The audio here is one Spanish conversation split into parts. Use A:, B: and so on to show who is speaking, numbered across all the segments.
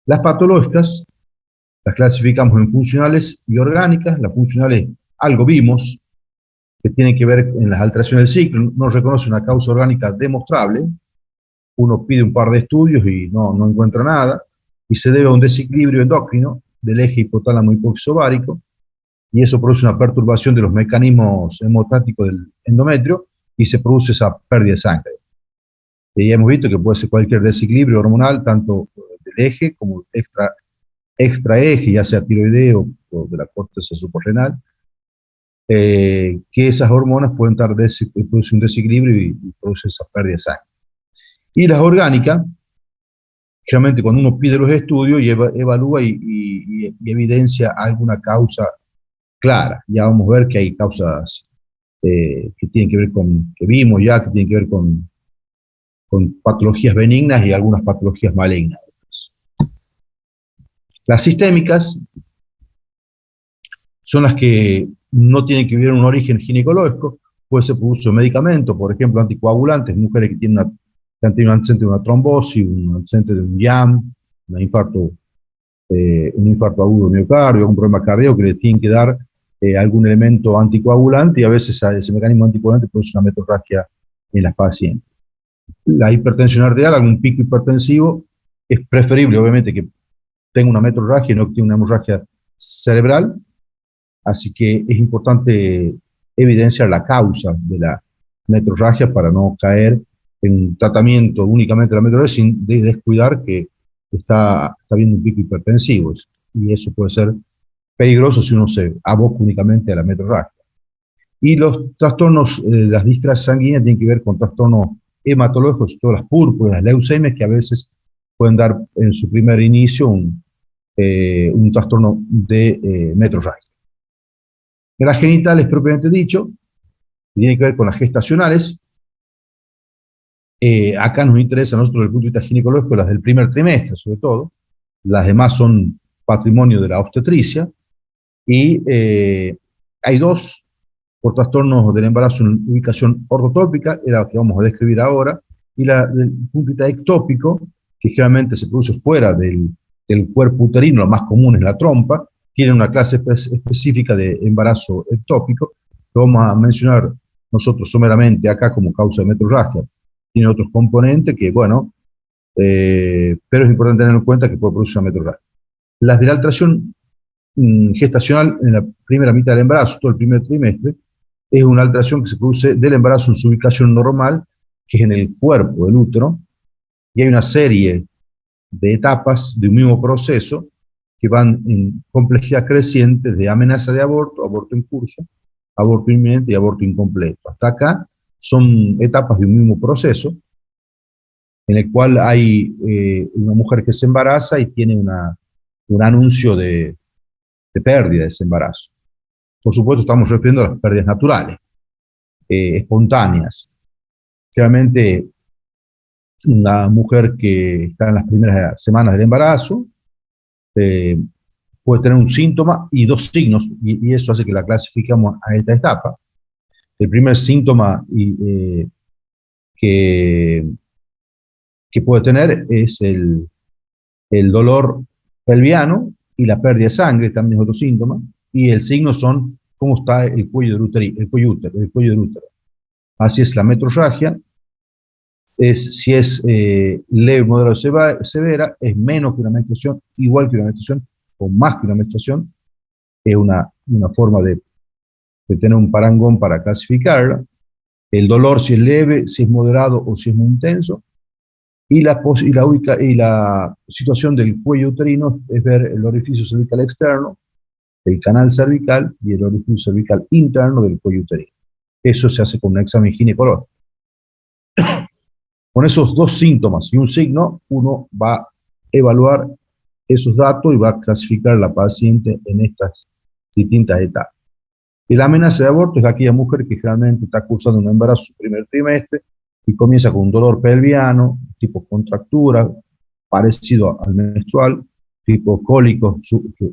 A: Las patológicas las clasificamos en funcionales y orgánicas. Las funcionales, algo vimos, que tienen que ver en las alteraciones del ciclo, no reconoce una causa orgánica demostrable, uno pide un par de estudios y no encuentra nada, y se debe a un desequilibrio endocrino del eje hipotálamo hipófisis ovárico, y eso produce una perturbación de los mecanismos hemostáticos del endometrio, y se produce esa pérdida de sangre. Y ya hemos visto que puede ser cualquier desequilibrio hormonal, tanto del eje como extraeje, ya sea tiroideo o de la corteza suprarrenal, que esas hormonas pueden producir un desequilibrio y produce esa pérdida de sangre. Y las orgánicas, generalmente cuando uno pide los estudios y evalúa y evidencia alguna causa clara, ya vamos a ver que hay causas que tienen que ver con, que vimos ya, que tienen que ver con patologías benignas y algunas patologías malignas. Las sistémicas son las que no tienen que ver un origen ginecológico, puede ser por uso de medicamentos, por ejemplo, anticoagulantes, mujeres que tienen que han tenido un antecedente de una trombosis, un antecedente de un IAM, un infarto agudo de miocardio, un problema cardíaco, que le tienen que dar algún elemento anticoagulante, y a veces ese mecanismo anticoagulante produce una metorragia en las pacientes. La hipertensión arterial, algún pico hipertensivo, es preferible, obviamente, que tenga una metorragia y no que tenga una hemorragia cerebral, así que es importante evidenciar la causa de la metorragia para no caer en un tratamiento únicamente de la metorragia sin descuidar que está habiendo un pico hipertensivo, y eso puede ser peligroso si uno se aboca únicamente a la metorragia. Y los trastornos, las discrasias sanguíneas tienen que ver con trastornos hematológicos, todas las púrpuras, las leucemias, que a veces pueden dar en su primer inicio un trastorno de metorragia. Las genitales, propiamente dicho, tiene que ver con las gestacionales. Acá nos interesa a nosotros desde el punto de vista ginecológico las del primer trimestre, sobre todo. Las demás son patrimonio de la obstetricia. Y hay dos por trastornos del embarazo en ubicación ortotópica, era la que vamos a describir ahora, y la del punto de vista ectópico, que generalmente se produce fuera del cuerpo uterino, lo más común es la trompa, tiene una clase específica de embarazo ectópico, que vamos a mencionar nosotros someramente acá como causa de metorragia. Tiene otros componentes que, bueno, pero es importante tener en cuenta que puede producir una metorragia. Las de la alteración gestacional en la primera mitad del embarazo, todo el primer trimestre, es una alteración que se produce del embarazo en su ubicación normal, que es en el cuerpo del útero, y hay una serie de etapas de un mismo proceso que van en complejidad creciente de amenaza de aborto, aborto en curso, aborto inminente y aborto incompleto. Hasta acá son etapas de un mismo proceso, en el cual hay una mujer que se embaraza y tiene un anuncio de pérdida de ese embarazo. Por supuesto, estamos refiriendo a las pérdidas naturales, espontáneas. Realmente, una mujer que está en las primeras semanas del embarazo puede tener un síntoma y dos signos, y eso hace que la clasificamos a esta etapa. El primer síntoma que puede tener es el dolor pelviano y la pérdida de sangre, también es otro síntoma, y el signo son cómo está el cuello del útero. Así es la metorragia, si es leve, moderada o severa, es menos que una menstruación, igual que una menstruación, o más que una menstruación, es una forma de tener un parangón para clasificarla. El dolor, si es leve, si es moderado o si es muy intenso, y la situación del cuello uterino es ver el orificio cervical externo, el canal cervical y el orificio cervical interno del cuello uterino. Eso se hace con un examen ginecológico. Con esos dos síntomas y un signo, uno va a evaluar esos datos y va a clasificar a la paciente en estas distintas etapas. Y la amenaza de aborto es aquella mujer que generalmente está cursando un embarazo en su primer trimestre y comienza con un dolor pelviano, tipo contractura, parecido al menstrual, tipo cólico,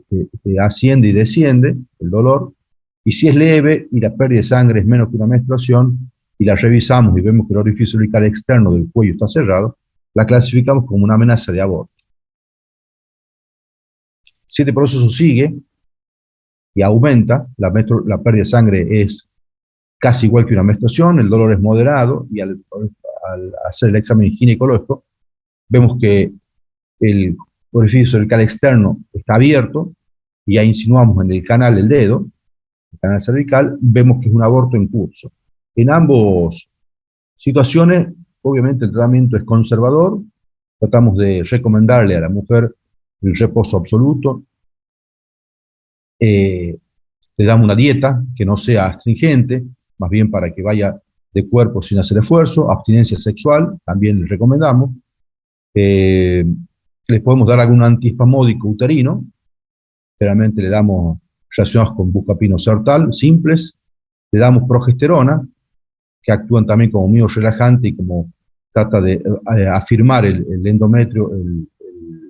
A: que asciende y desciende, el dolor, y si es leve y la pérdida de sangre es menos que una menstruación, y la revisamos y vemos que el orificio cervical externo del cuello está cerrado, la clasificamos como una amenaza de aborto. Si este proceso sigue y aumenta, la pérdida de sangre es casi igual que una menstruación, el dolor es moderado, y al hacer el examen ginecológico, vemos que el orificio cervical externo está abierto, y ya insinuamos en el canal del dedo, el canal cervical, vemos que es un aborto en curso. En ambas situaciones, obviamente el tratamiento es conservador, tratamos de recomendarle a la mujer el reposo absoluto, le damos una dieta que no sea astringente, más bien para que vaya de cuerpo sin hacer esfuerzo, abstinencia sexual, también les recomendamos. Les podemos dar algún antiespasmódico uterino, generalmente le damos relacionados con buscapino sertal, simples, le damos progesterona, que actúan también como miorrelajante y como trata de afirmar el endometrio, el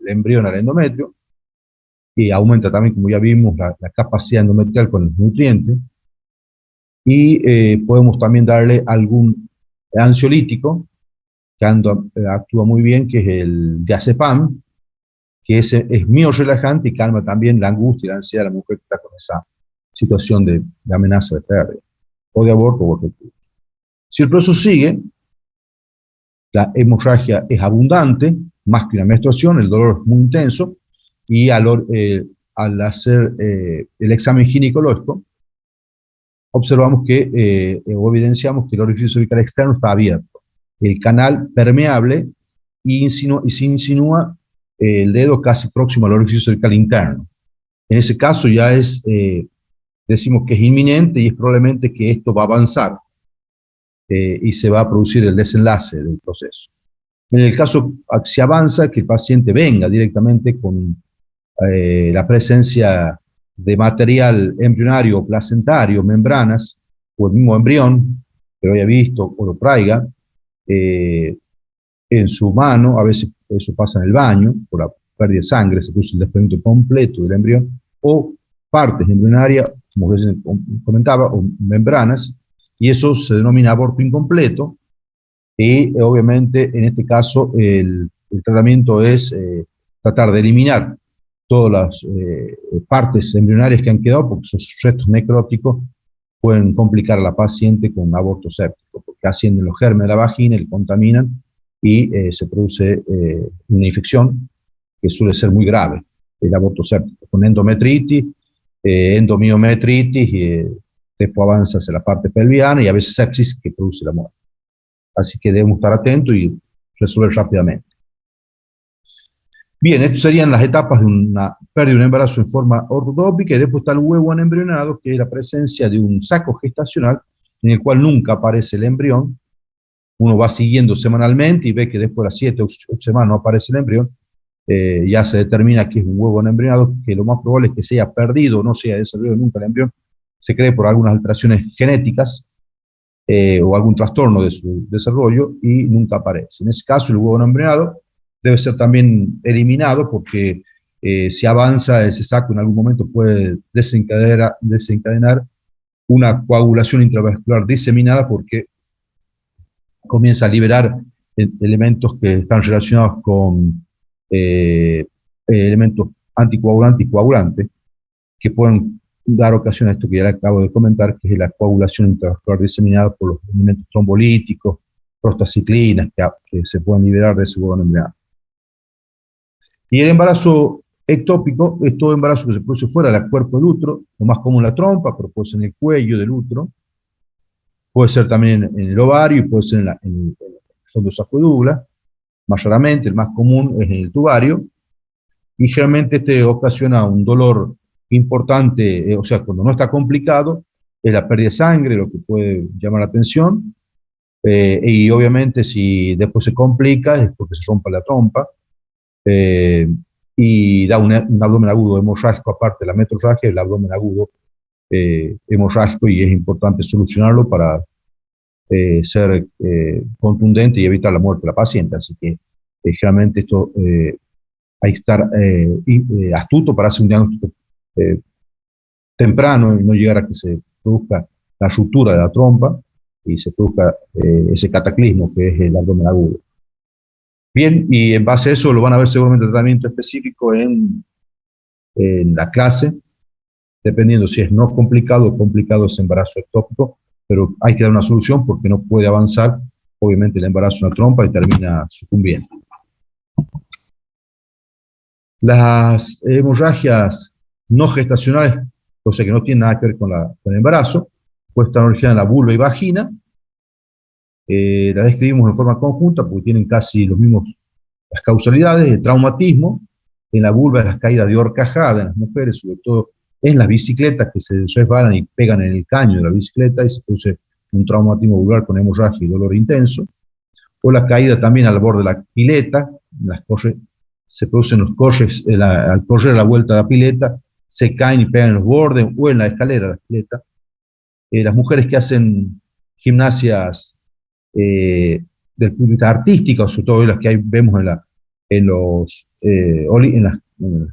A: embrión al endometrio, y aumenta también, como ya vimos, la capacidad endometrial con los nutrientes. Y podemos también darle algún ansiolítico que actúa muy bien, que es el diazepam, que es miorrelajante y calma también la angustia y la ansiedad de la mujer que está con esa situación de amenaza de pérdida, o de aborto o objetivo. Si el proceso sigue, la hemorragia es abundante, más que una menstruación, el dolor es muy intenso, y al hacer el examen ginecológico, observamos que, o evidenciamos que el orificio cervical externo está abierto, el canal permeable, y se insinúa el dedo casi próximo al orificio cervical interno. En ese caso ya decimos que es inminente, y es probablemente que esto va a avanzar y se va a producir el desenlace del proceso. En el caso si avanza, que el paciente venga directamente con la presencia de material embrionario o placentario, membranas, o el mismo embrión que lo haya visto o lo traiga en su mano. A veces eso pasa en el baño, por la pérdida de sangre, se produce el desprendimiento completo del embrión, o partes embrionarias, como comentaba, o membranas, y eso se denomina aborto incompleto. Y obviamente en este caso el tratamiento es tratar de eliminar todas las partes embrionarias que han quedado, porque esos restos necróticos pueden complicar a la paciente con un aborto séptico, porque ascienden los gérmenes de la vagina, le contaminan, y se produce una infección que suele ser muy grave, el aborto séptico, con endometritis, endomiometritis, y después avanza hacia la parte pelviana, y a veces sepsis, que produce la muerte. Así que debemos estar atentos y resolver rápidamente. Bien, estas serían las etapas de una pérdida de un embarazo en forma ortotópica, y después está el huevo anembrionado, que es la presencia de un saco gestacional en el cual nunca aparece el embrión. Uno va siguiendo semanalmente y ve que después de las 7 o 8 semanas no aparece el embrión. Ya se determina que es un huevo anembrionado, que lo más probable es que se haya perdido o no se haya desarrollado nunca el embrión. Se cree por algunas alteraciones genéticas o algún trastorno de su desarrollo, y nunca aparece. En ese caso, el huevo anembrionado debe ser también eliminado, porque si avanza ese saco, en algún momento puede desencadenar una coagulación intravascular diseminada, porque comienza a liberar elementos que están relacionados con elementos anticoagulantes y coagulantes, que pueden dar ocasión a esto que ya le acabo de comentar, que es la coagulación intravascular diseminada por los elementos trombolíticos, prostaciclinas, que se pueden liberar de ese huevo anembrionado. Y el embarazo ectópico es todo embarazo que se produce fuera del cuerpo del útero, lo más común la trompa, pero puede ser en el cuello del útero, puede ser también en el ovario, y puede ser en el fondo sacoidula. Más raramente, el más común es en el tubario, y generalmente este ocasiona un dolor importante, o sea, cuando no está complicado, es la pérdida de sangre, lo que puede llamar la atención, y obviamente si después se complica es porque se rompe la trompa, y da un abdomen agudo hemorrágico, aparte de la metrorragia, el abdomen agudo hemorrágico, y es importante solucionarlo para ser contundente y evitar la muerte de la paciente. Así que generalmente esto hay que estar astuto para hacer un diagnóstico temprano, y no llegar a que se produzca la ruptura de la trompa y se produzca ese cataclismo que es el abdomen agudo. Bien, y en base a eso lo van a ver seguramente tratamiento específico en en la clase, dependiendo si es no complicado o complicado ese embarazo ectópico, pero hay que dar una solución porque no puede avanzar, obviamente, el embarazo en la trompa y termina sucumbiendo. Las hemorragias no gestacionales, o sea que no tienen nada que ver con el embarazo, pues están originada en la vulva y vagina. La describimos en forma conjunta porque tienen casi los mismos las causalidades. El traumatismo en la vulva es la caída de horcajada en las mujeres, sobre todo en las bicicletas que se resbalan y pegan en el caño de la bicicleta y se produce un traumatismo vulvar con hemorragia y dolor intenso. O la caída también al borde de la pileta, se producen los corres, al correr a la vuelta de la pileta, se caen y pegan en los bordes o en la escalera de la pileta. Las mujeres que hacen gimnasias del punto de vista artístico, sobre todo las que vemos en las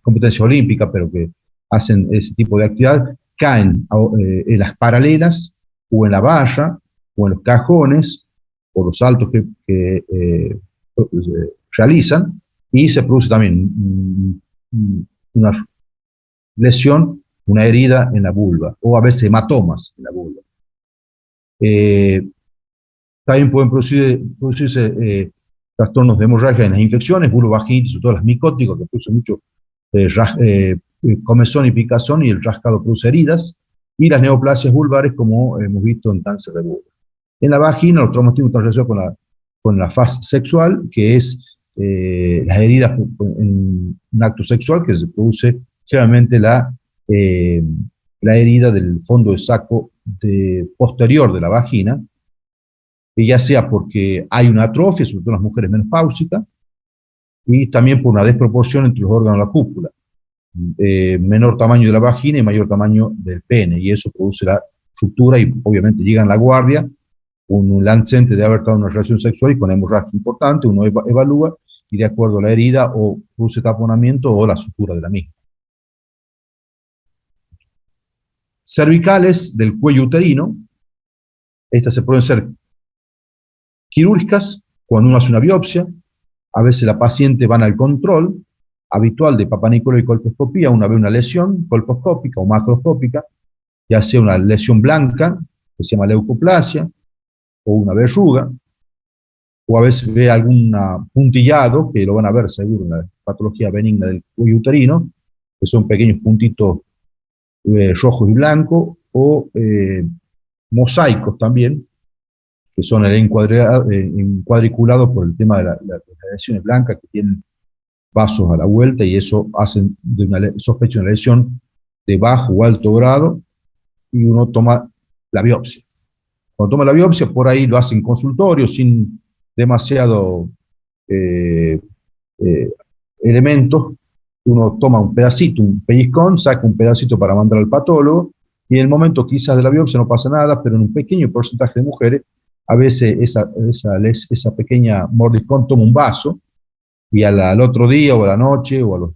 A: competencias olímpicas, pero que hacen ese tipo de actividad, caen en las paralelas o en la valla o en los cajones o los saltos que realizan, y se produce también una lesión, una herida en la vulva, o a veces hematomas en la vulva. También pueden producirse trastornos de hemorragia en las infecciones, vulvovaginitis, sobre todo las micóticas, que producen mucho comezón y picazón, y el rascado produce heridas, y las neoplasias vulvares, como hemos visto en cáncer de vulva. En la vagina, los traumatismos están relacionados con la fase sexual, que es las heridas en un acto sexual, que se produce generalmente la herida del fondo de saco posterior de la vagina, que ya sea porque hay una atrofia, sobre todo en las mujeres menopáusicas, y también por una desproporción entre los órganos de la cúpula. Menor tamaño de la vagina y mayor tamaño del pene, y eso produce la ruptura y obviamente llega en la guardia un lancente de haber tenido una relación sexual y con hemorragia importante, uno evalúa y de acuerdo a la herida o produce taponamiento o la sutura de la misma. Cervicales del cuello uterino, estas se pueden ser quirúrgicas cuando uno hace una biopsia, a veces la paciente van al control habitual de Papa Nicolau y colposcopía, una ve una lesión colposcópica o macroscópica, ya sea una lesión blanca, que se llama leucoplasia, o una verruga, o a veces ve algún puntillado, que lo van a ver seguro en la patología benigna del cuello uterino, que son pequeños puntitos rojos y blancos, o mosaicos también, que son encuadriculados por el tema de las lesiones blancas, que tienen vasos a la vuelta, y eso hacen de una sospecha de una lesión de bajo o alto grado, y uno toma la biopsia. Cuando toma la biopsia, por ahí lo hace en consultorio, sin demasiado elementos. Uno toma un pedacito, un pellizcón, saca un pedacito para mandar al patólogo, y en el momento quizás de la biopsia no pasa nada, pero en un pequeño porcentaje de mujeres, a veces esa pequeña mordiscón toma un vaso, y al otro día o a la noche o a los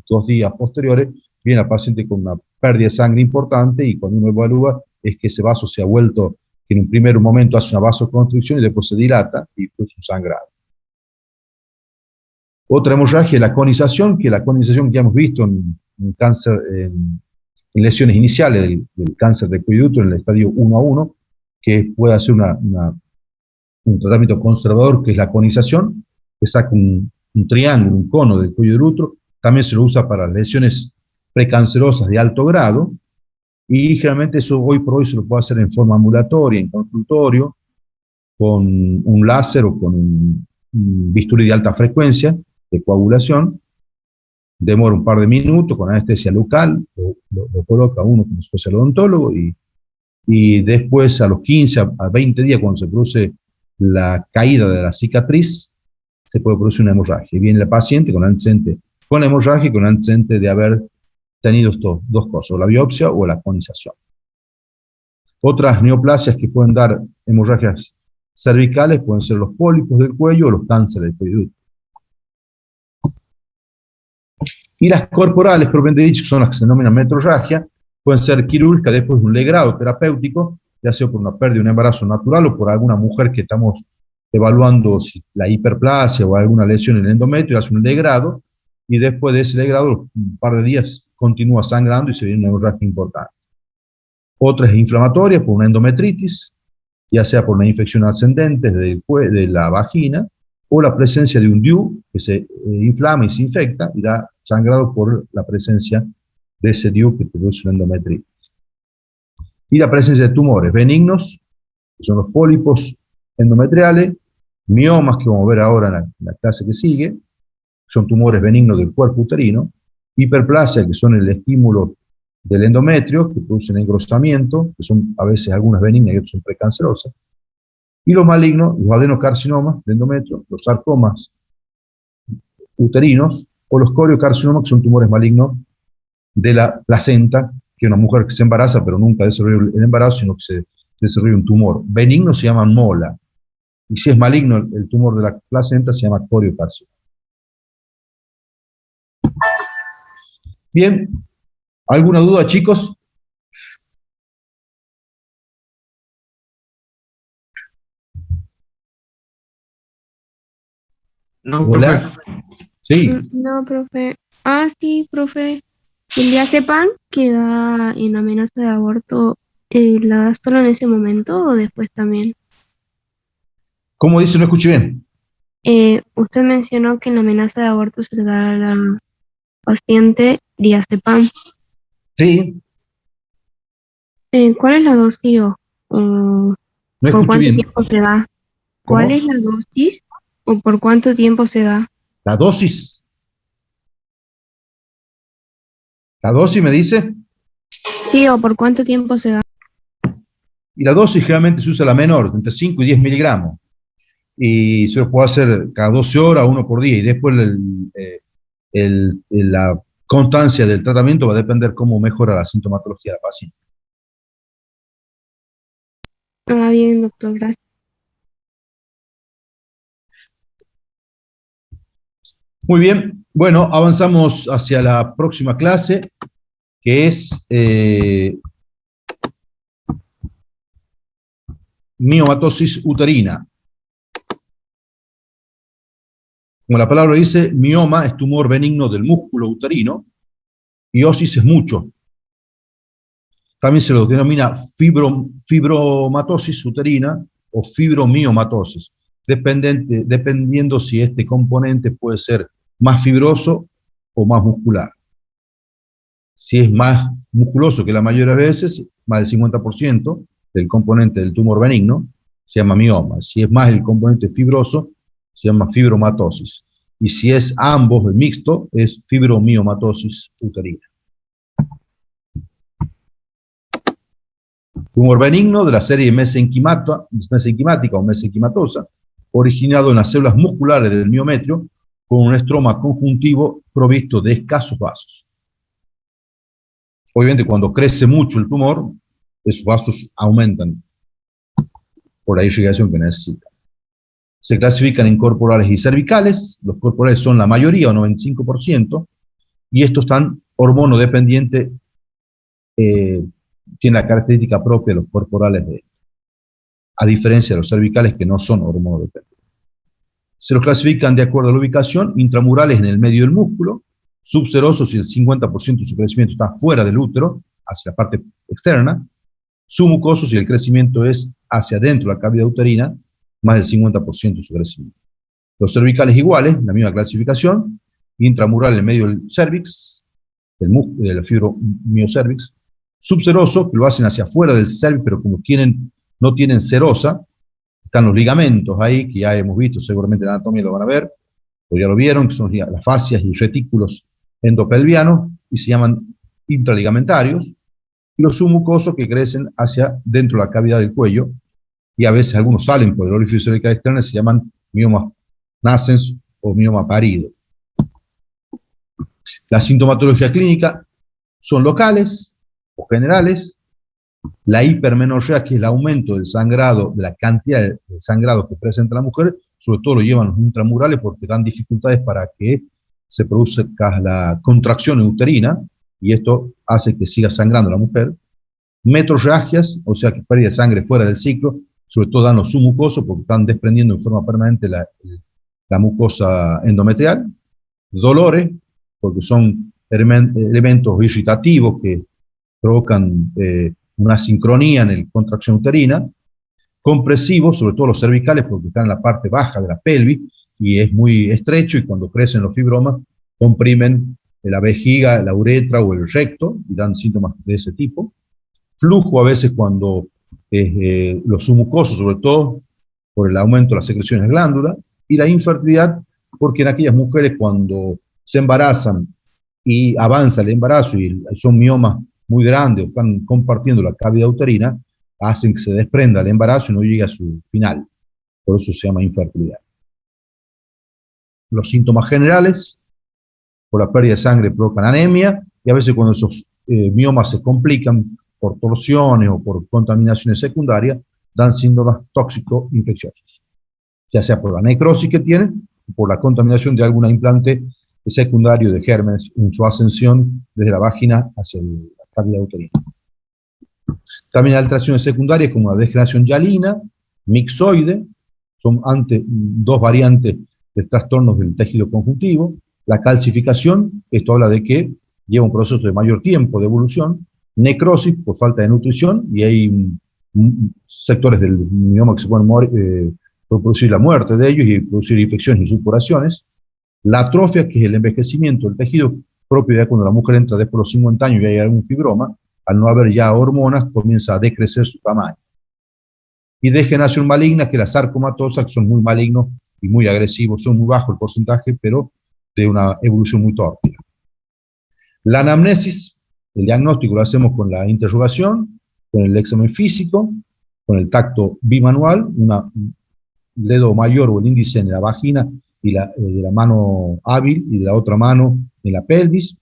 A: 2 días posteriores viene la paciente con una pérdida de sangre importante, y cuando uno evalúa es que ese vaso se ha vuelto, que en un primer momento hace una vasoconstricción y después se dilata y pues un sangrado. Otra hemorragia es la conización, que la conización que ya hemos visto en cáncer, en lesiones iniciales del cáncer de cuello útero en el estadio 1A1, que puede hacer un tratamiento conservador, que es la conización, que saca un triángulo, un cono del cuello del útero. También se lo usa para lesiones precancerosas de alto grado, y generalmente eso hoy por hoy se lo puede hacer en forma ambulatoria, en consultorio, con un láser o con un bisturí de alta frecuencia de coagulación. Demora un par de minutos con anestesia local, lo coloca uno como si fuese el odontólogo, y después a los 15 a 20 días, cuando se produce la caída de la cicatriz, se puede producir una hemorragia. Y viene la paciente con antecedente con hemorragia y con antecedente de haber tenido estos dos cosas, o la biopsia o la conización. Otras neoplasias que pueden dar hemorragias cervicales pueden ser los pólipos del cuello o los cánceres del cuello útero. Y las corporales, propiamente dicho, que son las que se denominan metrorragia, pueden ser quirúrgicas después de un legrado terapéutico, ya sea por una pérdida de un embarazo natural o por alguna mujer que estamos evaluando si la hiperplasia o alguna lesión en el endometrio, hace un legrado, y después de ese degrado, un par de días continúa sangrando y se viene una hemorragia importante. Otra es inflamatoria por una endometritis, ya sea por una infección ascendente de la vagina, o la presencia de un DIU que se inflama y se infecta y da sangrado por la presencia de ese DIU que produce una endometritis. Y la presencia de tumores benignos, que son los pólipos endometriales, miomas, que vamos a ver ahora en la clase que sigue, son tumores benignos del cuerpo uterino, hiperplasia, que son el estímulo del endometrio, que producen engrosamiento, que son a veces algunas benignas y otras son precancerosas, y los malignos, los adenocarcinomas de endometrio, los sarcomas uterinos, o los coriocarcinomas, que son tumores malignos de la placenta, que una mujer que se embaraza, pero nunca desarrolla el embarazo, sino que se desarrolla un tumor. Benigno se llama mola, y si es maligno el tumor de la placenta, se llama coriocarcinoma. Bien, ¿alguna duda, chicos?
B: No,
A: Hola.
B: profe.
A: Sí.
C: No, profe. Ah, sí, profe. El diazepam que da en amenaza de aborto, ¿la da solo en ese momento o después también?
A: ¿Cómo dice? No escuché bien.
C: Usted mencionó que en la amenaza de aborto se le da a la paciente diazepam.
A: Sí,
C: ¿Cuál es la dosis o
A: no
C: por
A: escuché
C: cuánto
A: bien.
C: tiempo se da? ¿Cuál
A: ¿Cómo?
C: es la dosis o por cuánto tiempo se da?
A: La dosis. La dosis me dice.
C: Sí, o por cuánto tiempo se da.
A: Y la dosis generalmente se usa la menor, entre 5 y 10 miligramos. Y se lo puede hacer cada 12 horas, uno por día. Y después la constancia del tratamiento va a depender cómo mejora la sintomatología de la paciente.
C: Ah, bien, doctor, gracias.
A: Muy bien. Bueno, avanzamos hacia la próxima clase, que es miomatosis uterina. Como la palabra dice, mioma es tumor benigno del músculo uterino y osis es mucho. También se lo denomina fibromatosis uterina o fibromiomatosis, dependiendo si este componente puede ser más fibroso o más muscular. Si es más musculoso, que la mayoría de veces, más del 50% del componente del tumor benigno, se llama mioma. Si es más el componente fibroso, se llama fibromatosis. Y si es ambos, el mixto, es fibromiomatosis uterina. Tumor benigno de la serie mesenquimática o mesenquimatosa, originado en las células musculares del miometrio, con un estroma conjuntivo provisto de escasos vasos. Obviamente, cuando crece mucho el tumor, esos vasos aumentan por la irrigación que necesita. Se clasifican en corporales y cervicales. Los corporales son la mayoría, o 95%, y estos están hormonodependientes, tienen la característica propia de los corporales, a diferencia de los cervicales que no son hormonodependientes. Se los clasifican de acuerdo a la ubicación: intramurales en el medio del músculo, subserosos si el 50% de su crecimiento está fuera del útero, hacia la parte externa, submucosos si el crecimiento es hacia adentro de la cavidad uterina, más del 50% de su crecimiento. Los cervicales iguales, la misma clasificación: intramural en el medio del cervix, del fibromiocervix, subseroso, que lo hacen hacia afuera del cervix, pero como no tienen serosa, están los ligamentos ahí, que ya hemos visto, seguramente en la anatomía lo van a ver, o ya lo vieron, que son las fascias y retículos endopelvianos, y se llaman intraligamentarios, y los submucosos que crecen hacia dentro de la cavidad del cuello, y a veces algunos salen por el orificio cervical externo, se llaman mioma nascens o mioma parido. La sintomatología clínica son locales o generales. La hipermenorrea, que es el aumento del sangrado, de la cantidad de sangrado que presenta la mujer, sobre todo lo llevan los intramurales porque dan dificultades para que se produzca la contracción uterina, y esto hace que siga sangrando la mujer. Metrorragias, o sea que pérdida de sangre fuera del ciclo, sobre todo dan los submucosos porque están desprendiendo en forma permanente la mucosa endometrial. Dolores, porque son elementos irritativos que provocan una sincronía en la contracción uterina, compresivos, sobre todo los cervicales, porque están en la parte baja de la pelvis y es muy estrecho, y cuando crecen los fibromas comprimen la vejiga, la uretra o el recto y dan síntomas de ese tipo. Flujo a veces cuando los submucosos, sobre todo por el aumento de las secreciones de glándula, y la infertilidad porque en aquellas mujeres cuando se embarazan y avanza el embarazo y son miomas muy grandes o están compartiendo la cavidad uterina, hacen que se desprenda el embarazo y no llegue a su final. Por eso se llama infertilidad. Los síntomas generales, por la pérdida de sangre provocan anemia, y a veces cuando esos miomas se complican por torsiones o por contaminaciones secundarias, dan síntomas tóxico-infecciosos, ya sea por la necrosis que tienen o por la contaminación de algún implante secundario de gérmenes en su ascensión desde la vagina hacia la cavidad uterina. También alteraciones secundarias como la degeneración hialina, mixoide, son dos variantes de trastornos del tejido conjuntivo. La calcificación, esto habla de que lleva un proceso de mayor tiempo de evolución. Necrosis, por falta de nutrición, y hay sectores del mioma que se pueden producir la muerte de ellos y producir infecciones y supuraciones. La atrofia, que es el envejecimiento del tejido propio ya cuando la mujer entra después de los 50 años y hay algún fibroma, al no haber ya hormonas, comienza a decrecer su tamaño. Y degeneración maligna, que las sarcomatosas, que son muy malignos y muy agresivos, son muy bajos el porcentaje, pero de una evolución muy torpe. La anamnesis, el diagnóstico lo hacemos con la interrogación, con el examen físico, con el tacto bimanual, un dedo mayor o el índice en la vagina y de la mano hábil y de la otra mano en la pelvis,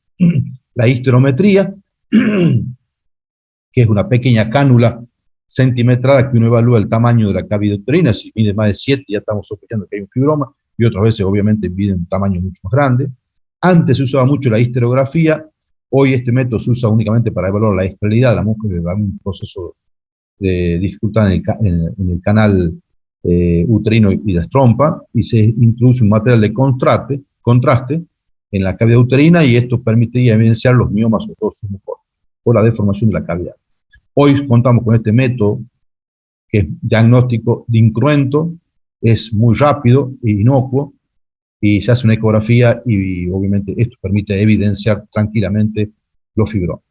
A: la histerometría, que es una pequeña cánula centimetrada que uno evalúa el tamaño de la cavidad uterina. Si mide más de 7 ya estamos sospechando que hay un fibroma, y otras veces obviamente mide un tamaño mucho más grande. Antes se usaba mucho la histerografía, hoy este método se usa únicamente para evaluar la esterilidad de la mujer, que va un proceso de dificultad en el canal uterino y de trompa, y se introduce un material de contraste en la cavidad uterina, y esto permitiría evidenciar los miomas o todos sus mucosos, o la deformación de la cavidad. Hoy contamos con este método, que es diagnóstico de incruento, es muy rápido e inocuo, y se hace una ecografía y obviamente esto permite evidenciar tranquilamente los fibromas,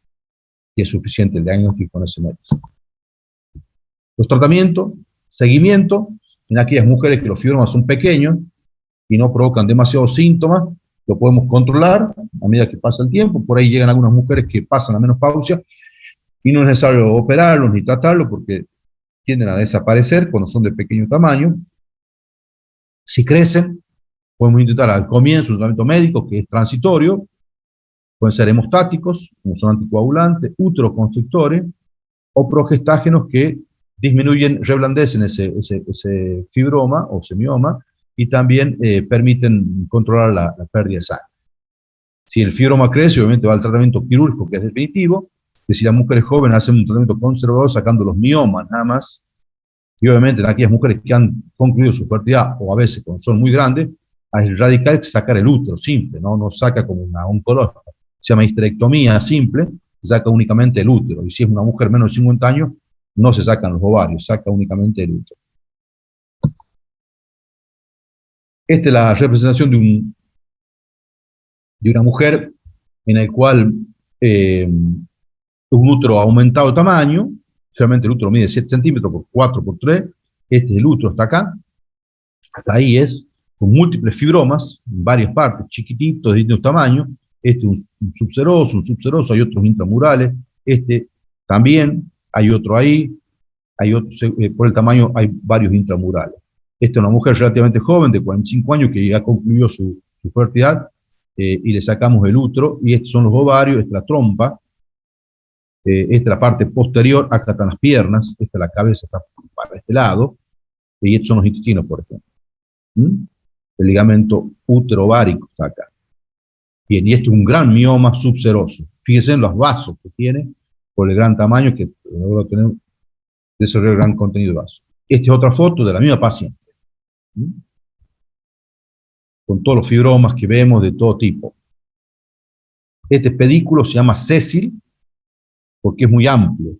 A: y es suficiente el diagnóstico con ese método. Los tratamientos, seguimiento, en aquellas mujeres que los fibromas son pequeños y no provocan demasiados síntomas, lo podemos controlar a medida que pasa el tiempo. Por ahí llegan algunas mujeres que pasan la menopausia y no es necesario operarlos ni tratarlos porque tienden a desaparecer cuando son de pequeño tamaño. Si crecen, podemos intentar al comienzo un tratamiento médico que es transitorio, pueden ser hemostáticos, como son anticoagulantes, uteroconstrictores, o progestágenos que disminuyen, reblandecen ese fibroma o semioma, y también permiten controlar la pérdida de sangre. Si el fibroma crece, obviamente va al tratamiento quirúrgico, que es definitivo, que si las mujeres jóvenes hacen un tratamiento conservador sacando los miomas nada más, y obviamente en aquellas mujeres que han concluido su fertilidad, o a veces cuando son muy grandes, es radical sacar el útero simple, no saca como una oncológica, se llama histerectomía simple, se saca únicamente el útero, y si es una mujer menos de 50 años, no se sacan los ovarios, saca únicamente el útero. Esta es la representación de una mujer en la cual un útero aumentado de tamaño, realmente el útero mide 7 centímetros por 4 por 3, este es el útero, hasta acá, hasta ahí es, con múltiples fibromas, en varias partes, chiquititos, de distintos tamaños, este es un subseroso, hay otros intramurales, este también, hay otro ahí, hay otro, por el tamaño hay varios intramurales. Esta es una mujer relativamente joven, de 45 años, que ya concluyó su fertilidad, y le sacamos el útero, y estos son los ovarios, esta es la trompa, esta es la parte posterior, acá están las piernas, esta es la cabeza, está para este lado, y estos son los intestinos, por ejemplo. El ligamento útero-ovárico está acá. Bien, y este es un gran mioma subseroso. Fíjense en los vasos que tiene, por el gran tamaño que logra tener, desarrollar gran contenido de vaso. Esta es otra foto de la misma paciente, con todos los fibromas que vemos de todo tipo. Este pedículo se llama sésil porque es muy amplio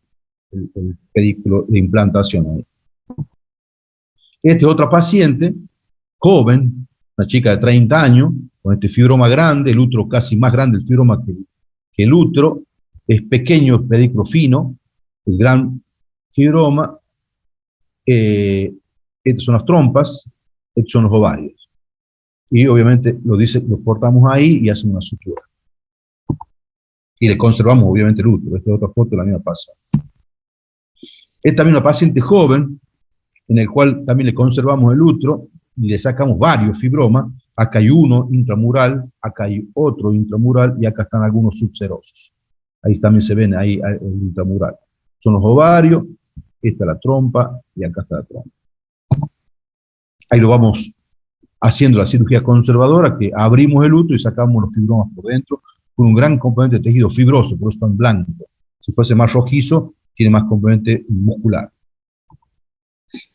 A: el pedículo de implantación ahí. Esta es otra paciente, joven, una chica de 30 años, con este fibroma grande, el útero casi más grande el fibroma que el útero, es pequeño, el pedículo fino, el gran fibroma, estas son las trompas, estos son los ovarios. Y obviamente lo cortamos ahí y hacemos una sutura. Y le conservamos obviamente el útero. Esta es otra foto de la misma pasada. Es también una paciente joven, en el cual también le conservamos el útero y le sacamos varios fibromas. Acá hay uno intramural, acá hay otro intramural y acá están algunos subserosos. Ahí también se ven ahí el intramural. Son los ovarios, esta es la trompa y acá está la trompa. Ahí lo vamos haciendo la cirugía conservadora, que abrimos el útero y sacamos los fibromas por dentro, con un gran componente de tejido fibroso, por eso es tan blanco. Si fuese más rojizo, tiene más componente muscular.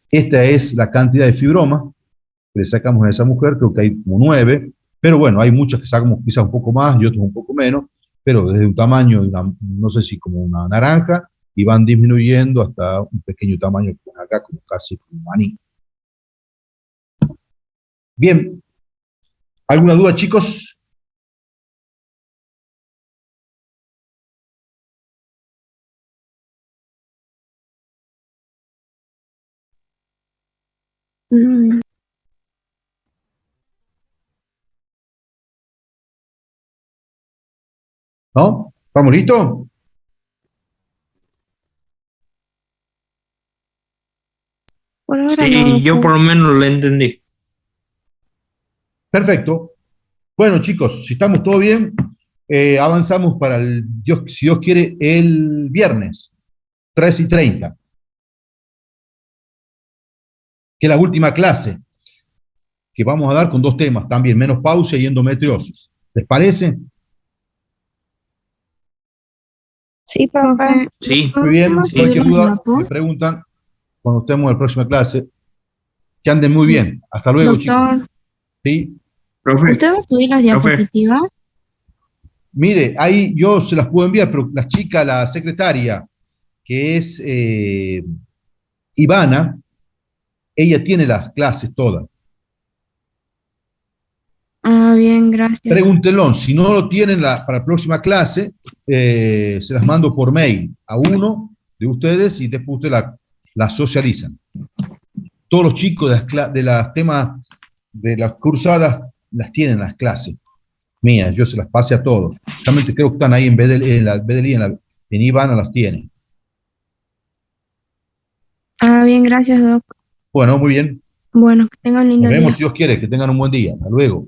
A: Esta es la cantidad de fibromas que le sacamos a esa mujer, creo que hay como 9, pero bueno, hay muchas que sacamos quizás un poco más y otros un poco menos, pero desde un tamaño, de una, no sé si como una naranja, y van disminuyendo hasta un pequeño tamaño, acá como casi como un maní. Bien, ¿alguna duda, chicos?
C: Mm,
A: ¿No? ¿Estamos listos?
C: por ahora no,
B: Sí, yo por lo menos lo entendí.
A: Perfecto. Bueno, chicos, si estamos todo bien, avanzamos para el, si Dios quiere, el viernes, 3:30, que es la última clase que vamos a dar con 2 temas también, menopausia y endometriosis. ¿Les parece?
D: Sí, profe.
C: profe,
B: Sí,
A: Muy bien,
B: sí,
A: cualquier
B: sí.
A: duda me preguntan cuando estemos en la próxima clase. Que anden muy bien. Hasta luego, chicos.
C: Doctor,
A: ¿Sí?
B: Profe,
C: ¿usted va a subir las
B: profe,
C: diapositivas?
A: Mire, ahí yo se las puedo enviar, pero la chica, la secretaria, que es Ivana, ella tiene las clases todas.
C: Ah, bien, gracias.
A: Pregúntenlo, si no lo tienen para la próxima clase, se las mando por mail a uno de ustedes y después ustedes la socializan. Todos los chicos de las temas de las cursadas las tienen las clases mías, yo se las pasé a todos. Realmente creo que están ahí en Bedelí, en Ivana las tienen.
C: Ah, bien, gracias, Doc.
A: Bueno, muy bien.
C: Bueno, que tengan un lindo
A: Nos
C: día.
A: vemos si Dios quiere, que tengan un buen día. Hasta luego.